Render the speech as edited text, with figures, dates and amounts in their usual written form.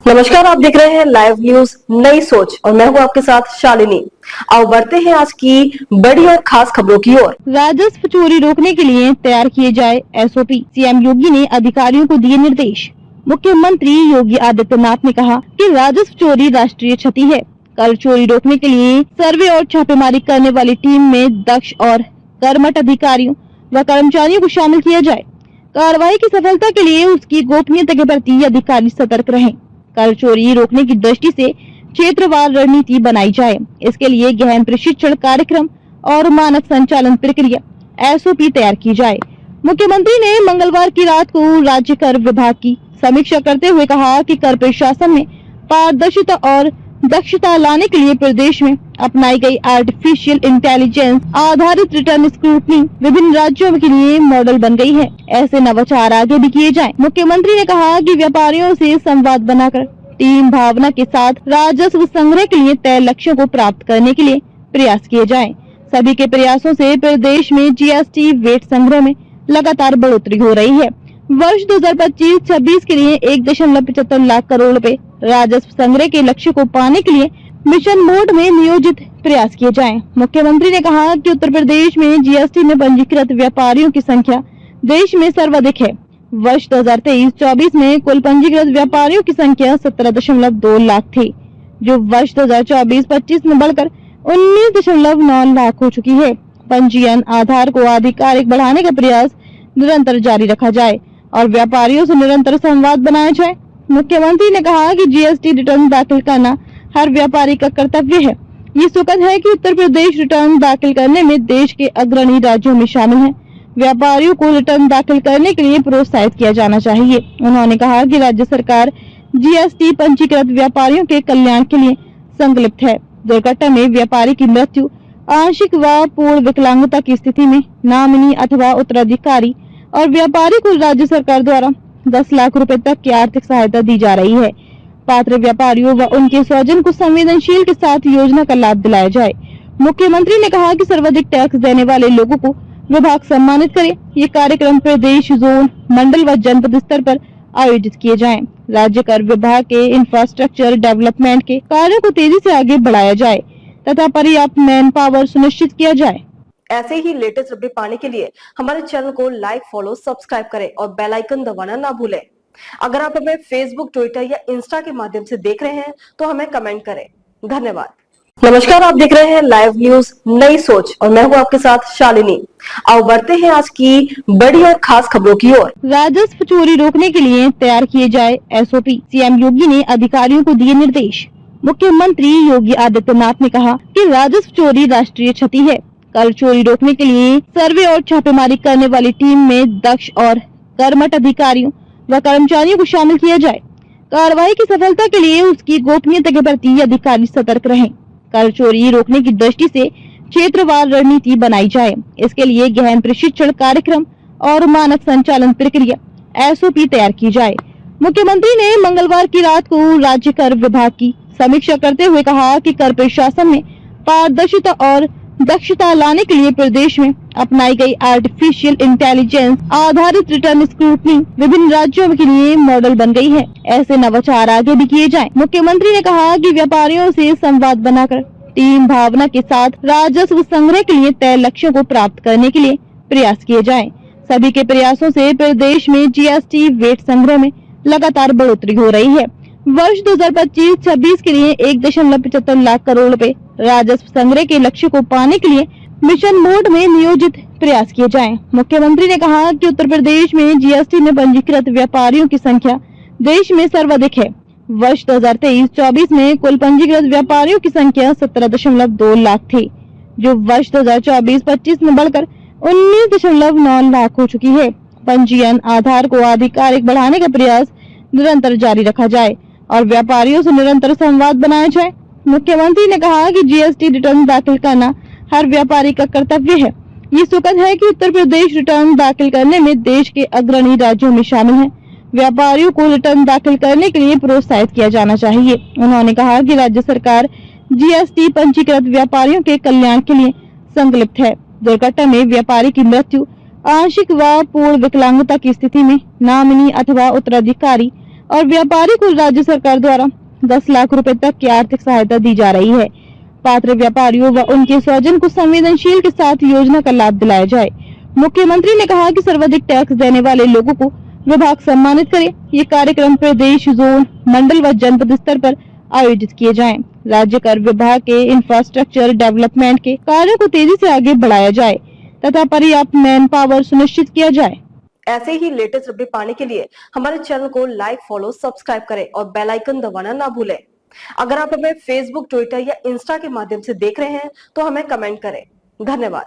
नमस्कार, आप देख रहे हैं लाइव न्यूज नई सोच और मैं हूं आपके साथ शालिनी। आओ बढ़ते हैं आज की बड़ी और खास खबरों की ओर। राजस्व चोरी रोकने के लिए तैयार किए जाए एसओपी। सीएम योगी ने अधिकारियों को दिए निर्देश। मुख्यमंत्री योगी आदित्यनाथ ने कहा कि राजस्व चोरी राष्ट्रीय क्षति है। कर चोरी रोकने के लिए सर्वे और छापेमारी करने वाली टीम में दक्ष और कर्मठ अधिकारियों व कर्मचारियों को शामिल किया जाए। कार्रवाई की सफलता के लिए उसकी गोपनीयता के प्रति अधिकारी सतर्क रहें। कर चोरी रोकने की दृष्टि से क्षेत्रवार रणनीति बनाई जाए। इसके लिए गहन प्रशिक्षण कार्यक्रम और मानक संचालन प्रक्रिया एसओपी तैयार की जाए। मुख्यमंत्री ने मंगलवार की रात को राज्य कर विभाग की समीक्षा करते हुए कहा कि कर प्रशासन में पारदर्शिता और दक्षता लाने के लिए प्रदेश में अपनाई गई आर्टिफिशियल इंटेलिजेंस आधारित रिटर्न स्क्रूटनी विभिन्न राज्यों के लिए मॉडल बन गई है। ऐसे नवाचार आगे भी किए जाएं। मुख्यमंत्री ने कहा कि व्यापारियों से संवाद बनाकर टीम भावना के साथ राजस्व संग्रह के लिए तय लक्ष्यों को प्राप्त करने के लिए प्रयास किए जाएं। सभी के प्रयासों से प्रदेश में जीएसटी वेट संग्रह में लगातार बढ़ोतरी हो रही है। वर्ष 2025-26 के लिए 1.75 लाख करोड़ रुपए राजस्व संग्रह के लक्ष्य को पाने के लिए मिशन मोड में नियोजित प्रयास किए जाएं। मुख्यमंत्री ने कहा कि उत्तर प्रदेश में जीएसटी में पंजीकृत व्यापारियों की संख्या देश में सर्वाधिक है। वर्ष 2023-24 में कुल पंजीकृत व्यापारियों की संख्या 17.2 लाख थी, जो वर्ष 2024-25 में बढ़कर 19.9 लाख हो चुकी है। पंजीयन आधार को आधिकारिक बढ़ाने का प्रयास निरंतर जारी रखा जाए और व्यापारियों से निरंतर संवाद बनाया जाए। मुख्यमंत्री ने कहा कि जीएसटी रिटर्न दाखिल करना हर व्यापारी का कर्तव्य है। ये सुखद है कि उत्तर प्रदेश रिटर्न दाखिल करने में देश के अग्रणी राज्यों में शामिल है। व्यापारियों को रिटर्न दाखिल करने के लिए प्रोत्साहित किया जाना चाहिए। उन्होंने कहा कि राज्य सरकार जीएसटी पंजीकृत व्यापारियों के कल्याण के लिए संकल्पित है। दुर्घटना में व्यापारी की मृत्यु, आंशिक व पूर्ण विकलांगता की स्थिति में नॉमिनी अथवा उत्तराधिकारी और व्यापारी को राज्य सरकार द्वारा 10 लाख रुपए तक की आर्थिक सहायता दी जा रही है। पात्र व्यापारियों व उनके स्वजन को संवेदनशील के साथ योजना का लाभ दिलाया जाए। मुख्यमंत्री ने कहा कि सर्वाधिक टैक्स देने वाले लोगों को विभाग सम्मानित करे। ये कार्यक्रम प्रदेश, जोन, मंडल व जनपद स्तर पर आयोजित किए जाएं। राज्य कर विभाग के इंफ्रास्ट्रक्चर डेवलपमेंट के कार्यों को तेजी से आगे बढ़ाया जाए तथा पर्याप्त मैन पावर सुनिश्चित किया जाए। ऐसे ही लेटेस्ट अपडेट पाने के लिए हमारे चैनल को लाइक, फॉलो, सब्सक्राइब करें और बेल आइकन दबाना ना भूलें। अगर आप हमें फेसबुक, ट्विटर या इंस्टा के माध्यम से देख रहे हैं तो हमें कमेंट करें। धन्यवाद। नमस्कार, आप देख रहे हैं लाइव न्यूज नई सोच और मैं हूं आपके साथ शालिनी। आओ बढ़ते हैं आज की बड़ी और खास खबरों की ओर। राजस्व चोरी रोकने के लिए तैयार किए जाए एसओपी। सीएम योगी ने अधिकारियों को दिए निर्देश। मुख्यमंत्री योगी आदित्यनाथ ने कहा कि राजस्व चोरी राष्ट्रीय क्षति है। कर चोरी रोकने के लिए सर्वे और छापेमारी करने वाली टीम में दक्ष और कर्मठ अधिकारियों व कर्मचारियों को शामिल किया जाए। कार्रवाई की सफलता के लिए उसकी गोपनीयता के प्रति अधिकारी सतर्क रहें। कर चोरी रोकने की दृष्टि से क्षेत्रवार रणनीति बनाई जाए। इसके लिए गहन प्रशिक्षण कार्यक्रम और मानक संचालन प्रक्रिया एसओपी तैयार की जाए। मुख्यमंत्री ने मंगलवार की रात को राज्य कर विभाग की समीक्षा करते हुए कहा कि कर प्रशासन में पारदर्शिता और दक्षता लाने के लिए प्रदेश में अपनाई गई आर्टिफिशियल इंटेलिजेंस आधारित रिटर्न स्क्रूटनी विभिन्न राज्यों के लिए मॉडल बन गई है। ऐसे नवाचार आगे भी किए जाएं। मुख्यमंत्री ने कहा कि व्यापारियों से संवाद बनाकर टीम भावना के साथ राजस्व संग्रह के लिए तय लक्ष्यों को प्राप्त करने के लिए प्रयास किए जाएं। सभी के प्रयासों से प्रदेश में जीएसटी वेट संग्रह में लगातार बढ़ोतरी हो रही है। वर्ष 2025-26 के लिए 1.75 लाख करोड़ रुपए राजस्व संग्रह के लक्ष्य को पाने के लिए मिशन मोड में नियोजित प्रयास किए जाएं। मुख्यमंत्री ने कहा कि उत्तर प्रदेश में जीएसटी में पंजीकृत व्यापारियों की संख्या देश में सर्वाधिक है। वर्ष 2023-24 में कुल पंजीकृत व्यापारियों की संख्या 17.2 लाख थी, जो वर्ष 2024-25 में बढ़कर 19.9 लाख हो चुकी है। पंजीयन आधार को आधिकारिक बढ़ाने का प्रयास निरंतर जारी रखा जाए और व्यापारियों से निरंतर संवाद बनाया जाए। मुख्यमंत्री ने कहा कि जीएसटी रिटर्न दाखिल करना हर व्यापारी का कर्तव्य है। ये सुखद है कि उत्तर प्रदेश रिटर्न दाखिल करने में देश के अग्रणी राज्यों में शामिल है। व्यापारियों को रिटर्न दाखिल करने के लिए प्रोत्साहित किया जाना चाहिए। उन्होंने कहा कि राज्य सरकार जीएसटी पंजीकृत व्यापारियों के कल्याण के लिए संकल्पित है। दुर्घटना में व्यापारी की मृत्यु, आंशिक व पूर्ण विकलांगता की स्थिति में नॉमिनी अथवा उत्तराधिकारी और व्यापारी को राज्य सरकार द्वारा 10 लाख रुपए तक की आर्थिक सहायता दी जा रही है। पात्र व्यापारियों व उनके स्वजन को संवेदनशील के साथ योजना का लाभ दिलाया जाए। मुख्यमंत्री ने कहा कि सर्वाधिक टैक्स देने वाले लोगों को विभाग सम्मानित करे। ये कार्यक्रम प्रदेश, जोन, मंडल व जनपद स्तर पर आयोजित किए जाएं। राज्य कर विभाग के इंफ्रास्ट्रक्चर डेवलपमेंट के कार्यों को तेजी से आगे बढ़ाया जाए तथा पर्याप्त मैन पावर सुनिश्चित किया जाए। ऐसे ही लेटेस्ट अपडेट पाने के लिए हमारे चैनल को लाइक, फॉलो, सब्सक्राइब करें और बेल आइकन दबाना ना भूलें। अगर आप हमें फेसबुक, ट्विटर या इंस्टा के माध्यम से देख रहे हैं तो हमें कमेंट करें। धन्यवाद।